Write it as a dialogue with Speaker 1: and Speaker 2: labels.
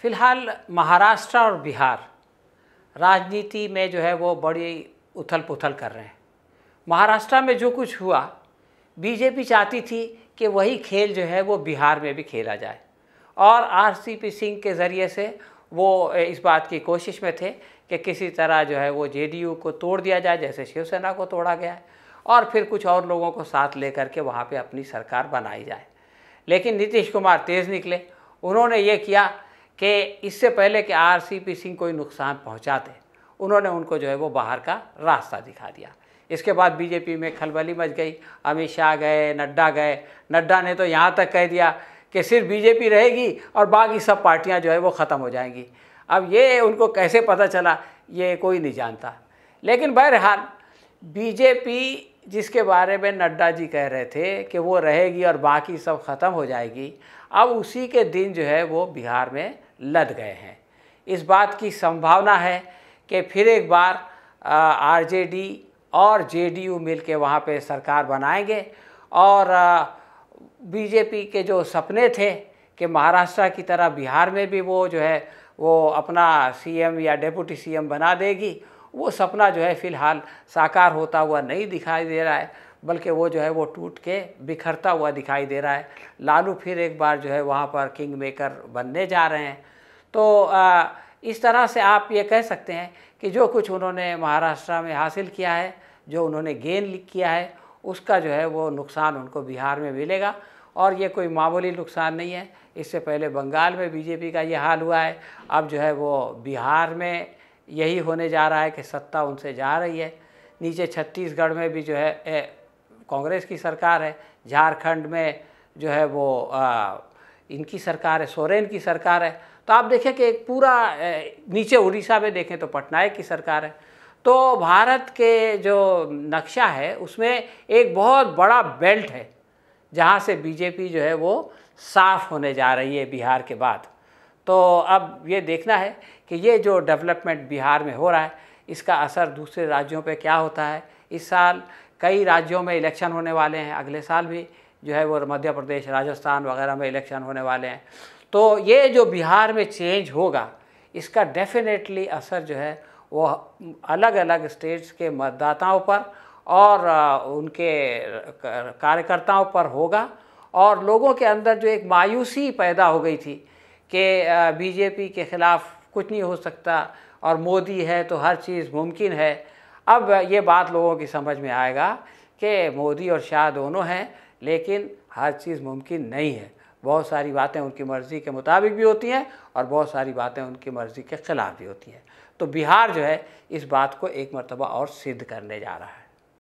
Speaker 1: फिलहाल महाराष्ट्र और बिहार राजनीति में जो है वो बड़ी उथल पुथल कर रहे हैं। महाराष्ट्र में जो कुछ हुआ, बीजेपी चाहती थी कि वही खेल जो है वो बिहार में भी खेला जाए, और आरसीपी सिंह के ज़रिए से वो इस बात की कोशिश में थे कि किसी तरह जो है वो जेडीयू को तोड़ दिया जाए, जैसे शिवसेना को तोड़ा गया है, और फिर कुछ और लोगों को साथ लेकर के वहाँ पे अपनी सरकार बनाई जाए। लेकिन नीतीश कुमार तेज़ निकले। उन्होंने ये किया कि इससे पहले कि आरसीपी सिंह कोई नुकसान पहुँचाते, उन्होंने उनको जो है वो बाहर का रास्ता दिखा दिया। इसके बाद बीजेपी में खलबली मच गई। अमित शाह गए, नड्डा गए। नड्डा ने तो यहाँ तक कह दिया कि सिर्फ बीजेपी रहेगी और बाकी सब पार्टियाँ जो है वो ख़त्म हो जाएंगी। अब ये उनको कैसे पता चला, ये कोई नहीं जानता। लेकिन बहरहाल बीजेपी जिसके बारे में नड्डा जी कह रहे थे कि वो रहेगी और बाकी सब ख़त्म हो जाएगी, अब उसी के दिन जो है वो बिहार में लद गए हैं। इस बात की संभावना है कि फिर एक बार आरजेडी और जेडीयू मिलके वहाँ पे सरकार बनाएंगे, और बीजेपी के जो सपने थे कि महाराष्ट्र की तरह बिहार में भी वो जो है वो अपना सीएम या डेप्यूटी सीएम बना देगी, वो सपना जो है फ़िलहाल साकार होता हुआ नहीं दिखाई दे रहा है, बल्कि वो जो है वो टूट के बिखरता हुआ दिखाई दे रहा है। लालू फिर एक बार जो है वहाँ पर किंग मेकर बनने जा रहे हैं। तो इस तरह से आप ये कह सकते हैं कि जो कुछ उन्होंने महाराष्ट्र में हासिल किया है, जो उन्होंने गेन किया है, उसका जो है वो नुकसान उनको बिहार में मिलेगा, और ये कोई मामूली नुकसान नहीं है। इससे पहले बंगाल में बीजेपी का ये हाल हुआ है, अब जो है वो बिहार में यही होने जा रहा है कि सत्ता उनसे जा रही है। नीचे छत्तीसगढ़ में भी जो है कांग्रेस की सरकार है, झारखंड में जो है वो इनकी सरकार है, सोरेन की सरकार है। तो आप देखें कि एक पूरा नीचे उड़ीसा में देखें तो पटनायक की सरकार है। तो भारत के जो नक्शा है उसमें एक बहुत बड़ा बेल्ट है जहाँ से बीजेपी जो है वो साफ़ होने जा रही है बिहार के बाद। तो अब ये देखना है कि ये जो डेवलपमेंट बिहार में हो रहा है, इसका असर दूसरे राज्यों पे क्या होता है। इस साल कई राज्यों में इलेक्शन होने वाले हैं, अगले साल भी जो है वो मध्य प्रदेश, राजस्थान वगैरह में इलेक्शन होने वाले हैं। तो ये जो बिहार में चेंज होगा, इसका डेफिनेटली असर जो है वो अलग अलग स्टेट्स के मतदाताओं पर और उनके कार्यकर्ताओं पर होगा, और लोगों के अंदर जो एक मायूसी पैदा हो गई थी कि बीजेपी के ख़िलाफ़ कुछ नहीं हो सकता और मोदी है तो हर चीज़ मुमकिन है, अब ये बात लोगों की समझ में आएगा कि मोदी और शाह दोनों हैं, लेकिन हर चीज़ मुमकिन नहीं है। बहुत सारी बातें उनकी मर्ज़ी के मुताबिक भी होती हैं और बहुत सारी बातें उनकी मर्ज़ी के ख़िलाफ़ भी होती हैं। तो बिहार जो है इस बात को एक मर्तबा और सिद्ध करने जा रहा है।